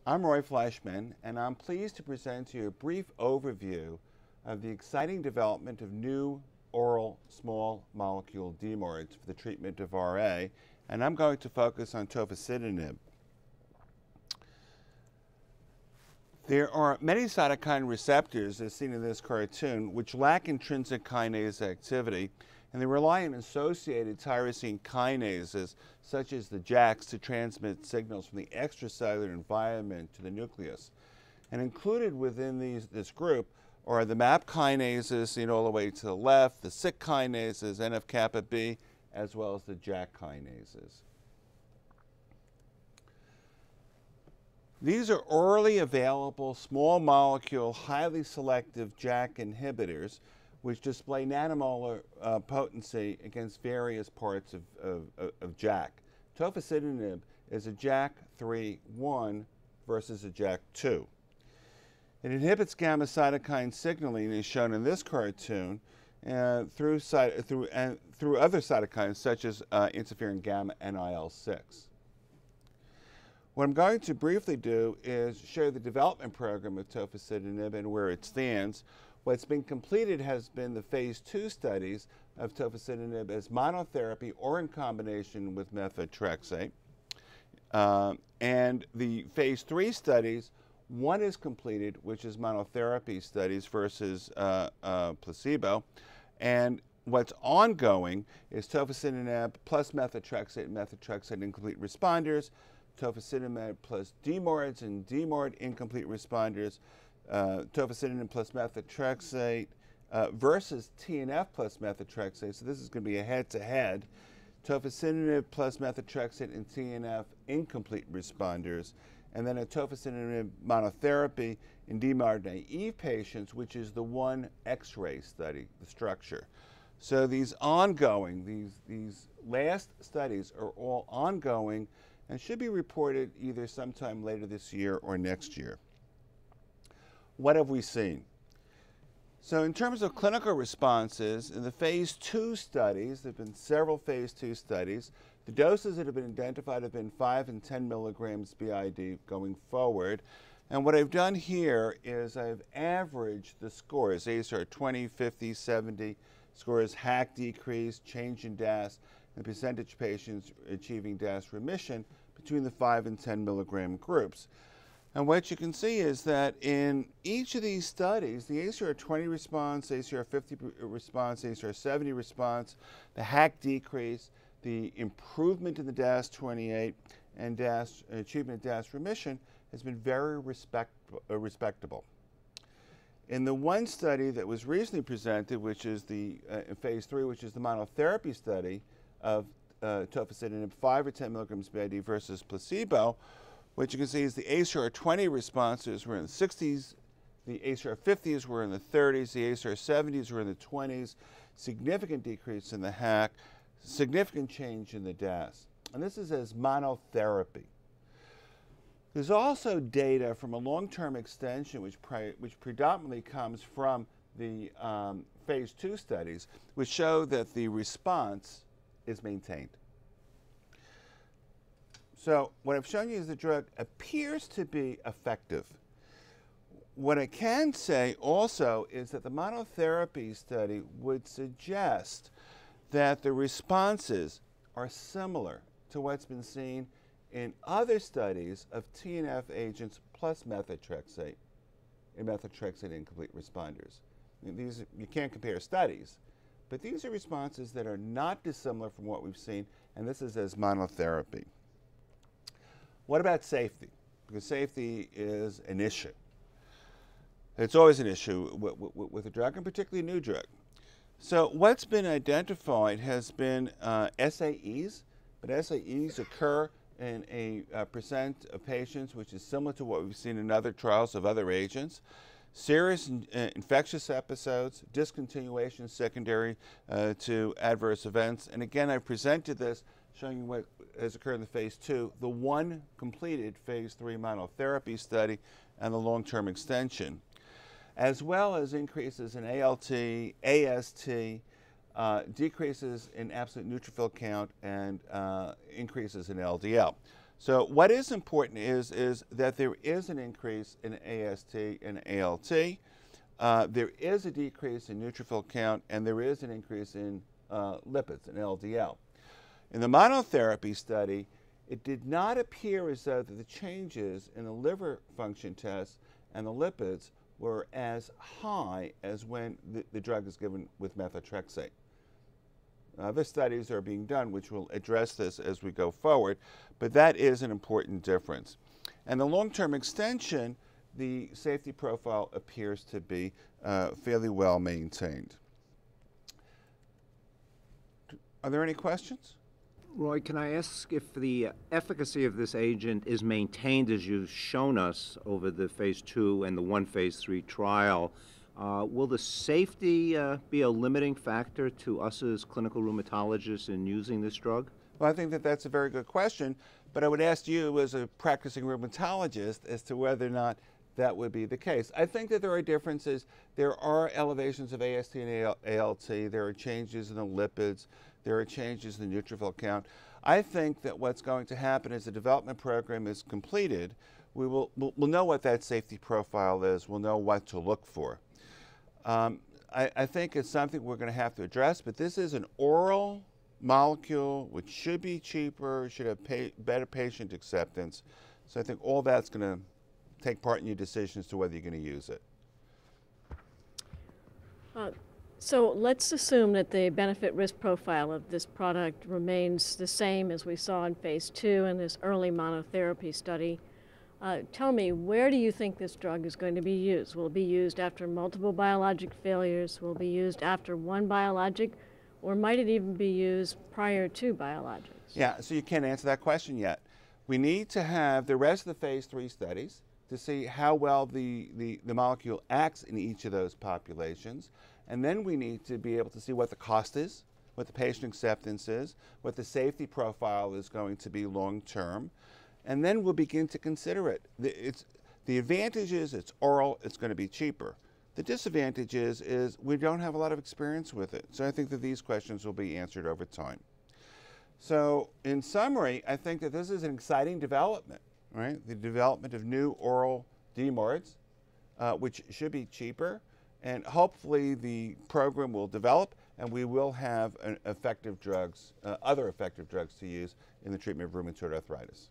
I'm Roy Fleischmann, and I'm pleased to present to you a brief overview of the exciting development of new oral small molecule DMARDs for the treatment of RA, and I'm going to focus on tofacitinib. There are many cytokine receptors, as seen in this cartoon, which lack intrinsic kinase activity, and they rely on associated tyrosine kinases, such as the JAKs, to transmit signals from the extracellular environment to the nucleus. And included within this group are the MAP kinases, seen all the way to the left, the SYK kinases, NF-kappa B, as well as the JAK kinases. These are orally available, small molecule, highly selective JAK inhibitors, which display nanomolar potency against various parts of JAK. Tofacitinib is a JAK3/1 versus a JAK2. It inhibits gamma cytokine signaling, as shown in this cartoon, through other cytokines such as interferon gamma and IL-6. What I'm going to briefly do is show the development program of tofacitinib and where it stands. What's been completed has been the phase 2 studies of tofacitinib as monotherapy or in combination with methotrexate. And the phase 3 studies, one is completed, which is monotherapy studies versus placebo. And what's ongoing is tofacitinib plus methotrexate, methotrexate incomplete responders, tofacitinib plus DMARDs and DMARD incomplete responders, tofacitinib plus methotrexate versus TNF plus methotrexate. So this is going to be a head-to-head. Tofacitinib plus methotrexate and TNF incomplete responders, and then a tofacitinib monotherapy in DMARD naive patients, which is the one X-ray study, the structure. So these ongoing, these last studies are all ongoing and should be reported either sometime later this year or next year. What have we seen? So in terms of clinical responses, in the phase 2 studies, there have been several phase 2 studies. The doses that have been identified have been 5 and 10 milligrams BID going forward. And what I've done here is I've averaged the scores. These are 20, 50, 70 scores, HAQ decrease, change in DAS, and percentage patients achieving DAS remission between the 5 and 10 milligram groups. And what you can see is that in each of these studies, the ACR 20 response, ACR 50 response, ACR 70 response, the HAQ decrease, the improvement in the DAS 28, and DAS achievement of DAS remission has been very respectable. In the one study that was recently presented, which is the in phase 3, which is the monotherapy study of tofacitinib 5 or 10 milligrams BID versus placebo, what you can see is the ACR 20 responses were in the 60s, the ACR 50s were in the 30s, the ACR 70s were in the 20s, significant decrease in the HAQ, significant change in the DAS. And this is as monotherapy. There's also data from a long-term extension which predominantly comes from the phase 2 studies, which show that the response is maintained. So what I've shown you is the drug appears to be effective. What I can say also is that the monotherapy study would suggest that the responses are similar to what's been seen in other studies of TNF agents plus methotrexate and methotrexate incomplete responders. I mean, you can't compare studies, but these are responses that are not dissimilar from what we've seen, and this is as monotherapy. What about safety? Because safety is an issue. It's always an issue with a drug, and particularly a new drug. So what's been identified has been SAEs, but SAEs occur in a percent of patients, which is similar to what we've seen in other trials of other agents. Serious infectious episodes, discontinuation secondary to adverse events. And again, I've presented this showing you what has occurred in the phase 2, the one completed phase 3 monotherapy study, and the long-term extension, as well as increases in ALT, AST, decreases in absolute neutrophil count, and increases in LDL. So what is important is that there is an increase in AST and ALT. There is a decrease in neutrophil count, and there is an increase in lipids and LDL. In the monotherapy study, it did not appear as though that the changes in the liver function tests and the lipids were as high as when the drug is given with methotrexate. Other studies are being done which will address this as we go forward, but that is an important difference. And the long-term extension, the safety profile appears to be fairly well maintained. Are there any questions? Roy, can I ask if the efficacy of this agent is maintained as you've shown us over the phase 2 and the 1 phase 3 trial? Will the safety be a limiting factor to us as clinical rheumatologists in using this drug? Well, I think that that's a very good question, but I would ask you as a practicing rheumatologist as to whether or not that would be the case. I think that there are differences. There are elevations of AST and ALT. There are changes in the lipids. There are changes in the neutrophil count. I think that what's going to happen as the development program is completed, we'll know what that safety profile is. We'll know what to look for. I think it's something we're going to have to address, but this is an oral molecule which should be cheaper, should have better patient acceptance. So I think all that's going to take part in your decision as to whether you're going to use it. So let's assume that the benefit-risk profile of this product remains the same as we saw in phase 2 in this early monotherapy study. Tell me, where do you think this drug is going to be used? Will it be used after multiple biologic failures? Will it be used after one biologic? Or might it even be used prior to biologics? Yeah, so you can't answer that question yet. We need to have the rest of the phase 3 studies to see how well the molecule acts in each of those populations. And then we need to be able to see what the cost is, what the patient acceptance is, what the safety profile is going to be long term. And then we'll begin to consider it. The advantage is it's oral, it's going to be cheaper. The disadvantage is we don't have a lot of experience with it. So I think that these questions will be answered over time. So in summary, I think that this is an exciting development, right? The development of new oral DMARDs, which should be cheaper. And hopefully the program will develop and we will have effective drugs, other effective drugs to use in the treatment of rheumatoid arthritis.